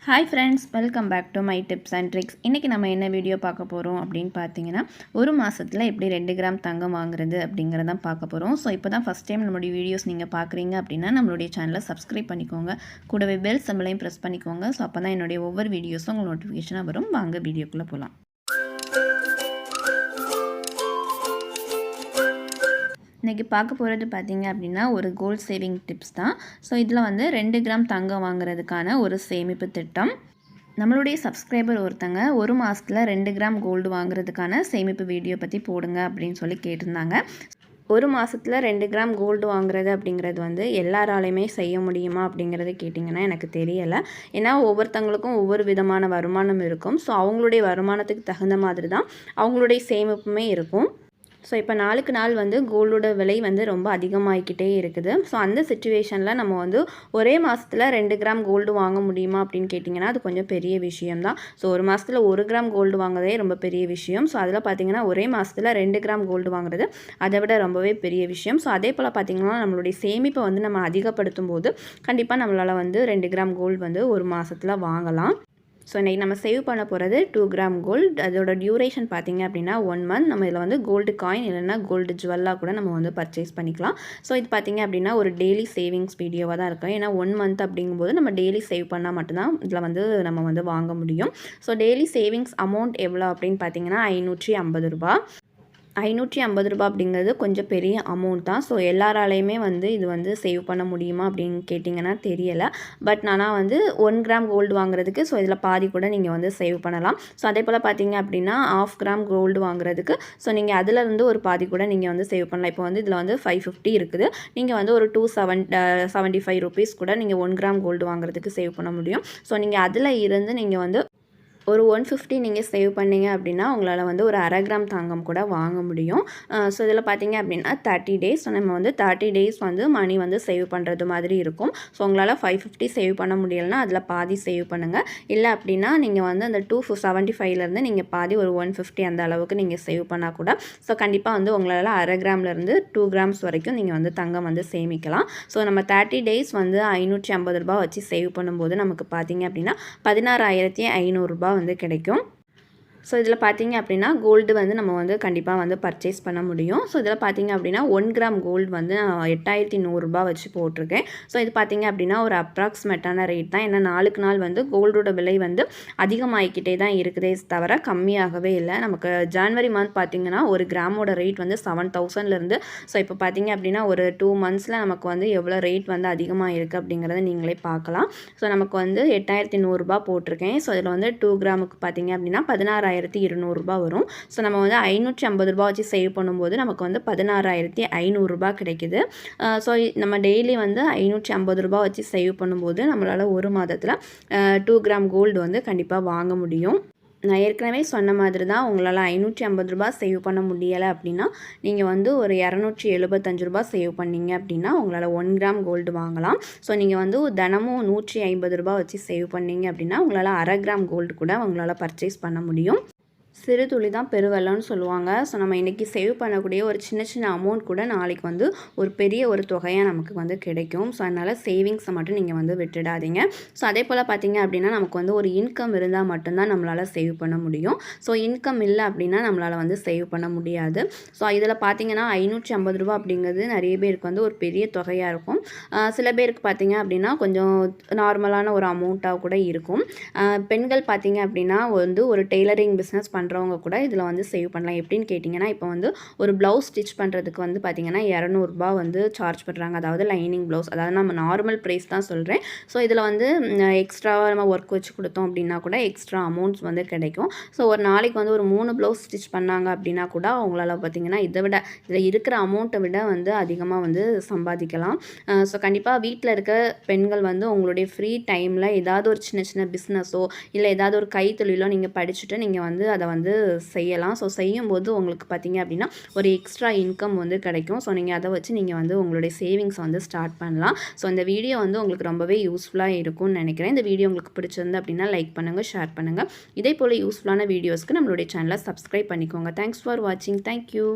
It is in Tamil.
Hi friends, welcome back to my tips and tricks. இன்றைக்கி நம்ம என்ன வீடியோ பார்க்க போகிறோம் அப்படின்னு பார்த்தீங்கன்னா, ஒரு மாதத்தில் எப்படி 2 கிராம் தங்கம் வாங்குறது அப்படிங்கிறதான் பார்க்க போகிறோம். ஸோ இப்போ தான் ஃபஸ்ட் டைம் நம்மளுடைய வீடியோஸ் நீங்கள் பார்க்குறீங்க அப்படின்னா நம்மளுடைய சேனலை சப்ஸ்கிரைப் பண்ணிக்கோங்க. கூடவே பெல் சிம்பலையும் ப்ரெஸ் பண்ணிக்கோங்க. ஸோ அப்போ தான் என்னுடைய ஒவ்வொரு வீடியோஸும் உங்களுக்கு நோட்டிஃபிகேஷனாக வரும். வாங்க வீடியோக்குள்ளே போகலாம். இன்றைக்கி பார்க்க போகிறது பார்த்திங்க அப்படின்னா ஒரு கோல்ட் சேவிங் டிப்ஸ் தான். ஸோ இதில் வந்து 2 கிராம் தங்கம் வாங்குறதுக்கான ஒரு சேமிப்பு திட்டம். நம்மளுடைய சப்ஸ்கிரைபர் ஒருத்தங்க ஒரு மாதத்தில் 2 கிராம் கோல்டு வாங்குறதுக்கான சேமிப்பு வீடியோ பற்றி போடுங்க அப்படின்னு சொல்லி கேட்டிருந்தாங்க. ஒரு மாதத்தில் 2 கிராம் கோல்டு வாங்குறது அப்படிங்கிறது வந்து எல்லாராலையுமே செய்ய முடியுமா அப்படிங்கிறத கேட்டிங்கன்னா எனக்கு தெரியலை. ஏன்னா ஒவ்வொருத்தங்களுக்கும் ஒவ்வொரு விதமான வருமானம் இருக்கும். ஸோ அவங்களுடைய வருமானத்துக்கு தகுந்த மாதிரி தான் அவங்களுடைய சேமிப்புமே இருக்கும். ஸோ இப்போ நாளுக்கு நாள் வந்து கோல்டோட விலை வந்து ரொம்ப அதிகமாகிக்கிட்டே இருக்குது. ஸோ அந்த சிச்சுவேஷனில் நம்ம வந்து ஒரே மாதத்தில் 2 கிராம் கோல்டு வாங்க முடியுமா அப்படின்னு கேட்டிங்கன்னா அது கொஞ்சம் பெரிய விஷயம் தான். ஸோ ஒரு மாதத்தில் 1 கிராம் கோல்டு வாங்குறதே ரொம்ப பெரிய விஷயம். ஸோ அதில் பார்த்திங்கன்னா ஒரே மாதத்தில் 2 கிராம் கோல்டு வாங்குறது அதை விட ரொம்பவே பெரிய விஷயம். ஸோ அதே போல் பார்த்திங்கன்னா நம்மளுடைய சேமிப்பை வந்து நம்ம அதிகப்படுத்தும் போது கண்டிப்பாக நம்மளால் வந்து 2 கிராம் கோல்டு வந்து ஒரு மாதத்தில் வாங்கலாம். ஸோ இன்றைக்கி நம்ம சேவ் பண்ண போகிறது 2 கிராம் கோல்டு. அதோட டியூரேஷன் பார்த்திங்க அப்படின்னா 1 மந்த். நம்ம இதில் வந்து கோல்டு காயின் இல்லைன்னா கோல்டு ஜுவல்லாக கூட நம்ம வந்து பர்ச்சேஸ் பண்ணிக்கலாம். ஸோ இது பார்த்திங்க அப்படின்னா ஒரு டெய்லி சேவிங்ஸ் வீடியோவாக தான் இருக்கும். ஏன்னா 1 மந்த் அப்படிங்கும்போது நம்ம டெய்லி சேவ் பண்ணால் மட்டும்தான் இதில் வந்து நம்ம வந்து வாங்க முடியும். ஸோ டெய்லி சேவிங்ஸ் அமௌண்ட் எவ்வளோ அப்படின்னு பார்த்தீங்கன்னா ரூ. 550 அப்படிங்கிறது கொஞ்சம் பெரிய அமௌண்ட் தான். ஸோ எல்லாராலையுமே வந்து இது வந்து சேவ் பண்ண முடியுமா அப்படின்னு கேட்டிங்கன்னா தெரியலை. பட் ஆனால் வந்து 1 கிராம் கோல்டு வாங்குறதுக்கு ஸோ இதில் பாதி கூட நீங்கள் வந்து சேவ் பண்ணலாம். ஸோ அதே போல் பார்த்தீங்க அப்படின்னா 1/2 கிராம் கோல்டு வாங்குறதுக்கு ஸோ நீங்கள் அதிலேருந்து ஒரு பாதி கூட நீங்கள் வந்து சேவ் பண்ணலாம். இப்போ வந்து இதில் வந்து 550 இருக்குது. நீங்கள் வந்து ஒரு 275 ருபீஸ் கூட நீங்கள் 1 கிராம் கோல்டு வாங்குறதுக்கு சேவ் பண்ண முடியும். ஸோ நீங்கள் அதில் இருந்து நீங்கள் வந்து ஒரு 150 நீங்கள் சேவ் பண்ணிங்க அப்படின்னா உங்களால் வந்து ஒரு 1/2 கிராம் தங்கம் கூட வாங்க முடியும். ஸோ இதில் பார்த்தீங்க அப்படின்னா 30 டேஸ் நம்ம வந்து 30 டேஸ் வந்து மணி வந்து சேவ் பண்ணுறது மாதிரி இருக்கும். ஸோ உங்களால் 550 சேவ் பண்ண முடியலைன்னா அதில் பாதி சேவ் பண்ணுங்கள். இல்லை அப்படின்னா நீங்கள் வந்து அந்த 275லேருந்து நீங்கள் பாதி ஒரு 150 அந்த அளவுக்கு நீங்கள் சேவ் பண்ணால் கூட ஸோ கண்டிப்பாக வந்து உங்களால் 1/2 கிராம்லேருந்து 2 கிராம்ஸ் வரைக்கும் நீங்கள் வந்து தங்கம் வந்து சேமிக்கலாம். ஸோ நம்ம 30 டேஸ் வந்து ரூ. 550 வச்சு சேவ் பண்ணும்போது நமக்கு பார்த்தீங்க அப்படின்னா 16,500 வந்து கிடைக்கும். ஸோ இதில் பார்த்தீங்க அப்படின்னா கோல்டு வந்து நம்ம வந்து கண்டிப்பாக வந்து பர்ச்சேஸ் பண்ண முடியும். ஸோ இதில் பார்த்தீங்க அப்படின்னா 1 கிராம் கோல்டு வந்து நான் 8,100 வச்சு போட்டிருக்கேன். ஸோ இது பார்த்தீங்க அப்படின்னா ஒரு அப்ராக்சிமேட்டான ரேட் தான். ஏன்னா நாளுக்கு நாள் வந்து கோல்டோட விலை வந்து அதிகமாகிக்கிட்டே தான் இருக்குதே தவிர கம்மியாகவே இல்லை. நமக்கு ஜான்வரி மந்த் பார்த்திங்கன்னா ஒரு கிராமோட ரேட் வந்து 7,000லேருந்து ஸோ இப்போ பார்த்தீங்க அப்படின்னா ஒரு 2 மந்த்ஸில் நமக்கு வந்து எவ்வளோ ரேட் வந்து அதிகமாக இருக்குது அப்படிங்கிறத நீங்களே பார்க்கலாம். ஸோ நமக்கு வந்து 8,100 போட்டிருக்கேன். ஸோ இதில் வந்து 2 கிராமுக்கு பார்த்தீங்க அப்படின்னா 16,200 வரும். ஸோ நம்ம வந்து 550 வச்சு சேவ் பண்ணும்போது நமக்கு வந்து 16,500 கிடைக்குது. ஸோ நம்ம டெய்லி வந்து 550 வச்சு சேவ் பண்ணும்போது நம்மளால் ஒரு மாதத்தில் 2 கிராம் கோல்டு வந்து கண்டிப்பாக வாங்க முடியும். நான் ஏற்கனவே சொன்ன மாதிரி தான் உங்களால் 550 சேவ் பண்ண முடியலை அப்படின்னா நீங்கள் வந்து ஒரு 275 சேவ் பண்ணிங்க அப்படின்னா உங்களால் 1 கிராம் கோல்டு வாங்கலாம். ஸோ நீங்கள் வந்து தினமும் 150 வச்சு சேவ் பண்ணிங்க அப்படின்னா உங்களால் 1/2 கிராம் கோல்டு கூட உங்களால் பர்ச்சேஸ் பண்ண முடியும். சிறு துளி தான் பெருவெள்ளம்னு சொல்லுவாங்க. ஸோ நம்ம இன்றைக்கி சேவ் பண்ணக்கூடிய ஒரு சின்ன சின்ன அமௌண்ட் கூட நாளைக்கு வந்து ஒரு பெரிய ஒரு தொகையாக நமக்கு வந்து கிடைக்கும். ஸோ அதனால் சேவிங்ஸை மட்டும் நீங்கள் வந்து விட்டுடாதீங்க. ஸோ அதே போல் பார்த்தீங்க அப்படின்னா நமக்கு வந்து ஒரு இன்கம் இருந்தால் மட்டும்தான் நம்மளால் சேவ் பண்ண முடியும். ஸோ இன்கம் இல்லை அப்படின்னா நம்மளால் வந்து சேவ் பண்ண முடியாது. ஸோ இதில் பார்த்தீங்கன்னா ரூ. 550 அப்படிங்கிறது நிறைய பேருக்கு வந்து ஒரு பெரிய தொகையாக இருக்கும். சில பேருக்கு பார்த்தீங்க அப்படின்னா கொஞ்சம் நார்மலான ஒரு அமௌண்ட்டாக கூட இருக்கும். பெண்கள் பார்த்தீங்க அப்படின்னா வந்து ஒரு டெய்லரிங் பிஸ்னஸ் பண்ணுறவங்க கூட இதில் வந்து சேவ் பண்ணலாம். எப்படின்னு கேட்டிங்கன்னா இப்போ வந்து ஒரு ப்ளவுஸ் ஸ்டிச் பண்ணுறதுக்கு வந்து பார்த்திங்கன்னா ரூ. 200 வந்து சார்ஜ் பண்ணுறாங்க. அதாவது லைனிங் ப்ளவுஸ், அதாவது நம்ம நார்மல் ப்ரைஸ் தான் சொல்கிறேன். ஸோ இதில் வந்து எக்ஸ்ட்ராவாக நம்ம ஒர்க் வச்சு கொடுத்தோம் அப்படின்னா கூட எக்ஸ்ட்ரா அமௌண்ட்ஸ் வந்து கிடைக்கும். ஸோ ஒரு நாளைக்கு வந்து ஒரு 3 ப்ளவுஸ் ஸ்டிச் பண்ணாங்க அப்படின்னா கூட அவங்களால பார்த்திங்கன்னா இதை விட இதில் இருக்கிற அமௌண்ட்டை விட வந்து அதிகமாக வந்து சம்பாதிக்கலாம். ஸோ கண்டிப்பாக வீட்டில் இருக்க பெண்கள் வந்து உங்களுடைய ஃப்ரீ டைமில் ஏதாவது ஒரு சின்ன சின்ன பிஸ்னஸோ இல்லை ஏதாவது ஒரு கைத்தொழிலோ நீங்கள் படிச்சுட்டு நீங்கள் வந்து அதை வந்து செய்யலாம். ஸோ செய்யும்போது உங்களுக்கு பார்த்தீங்க அப்படின்னா ஒரு எக்ஸ்ட்ரா இன்கம் வந்து கிடைக்கும். ஸோ நீங்கள் அதை வச்சு நீங்கள் வந்து உங்களுடைய சேவிங்ஸ் வந்து ஸ்டார்ட் பண்ணலாம். ஸோ இந்த வீடியோ வந்து உங்களுக்கு ரொம்பவே யூஸ்ஃபுல்லாக இருக்கும்னு நினைக்கிறேன். இந்த வீடியோ உங்களுக்கு பிடிச்சிருந்து அப்படின்னா லைக் பண்ணுங்கள், ஷேர் பண்ணுங்கள். இதே போல் யூஸ்ஃபுல்லான வீடியோஸ்க்கு நம்மளுடைய சேனலை சப்ஸ்கிரைப் பண்ணிக்கோங்க. தேங்க்ஸ் ஃபார் வாட்சிங். தேங்க்யூ.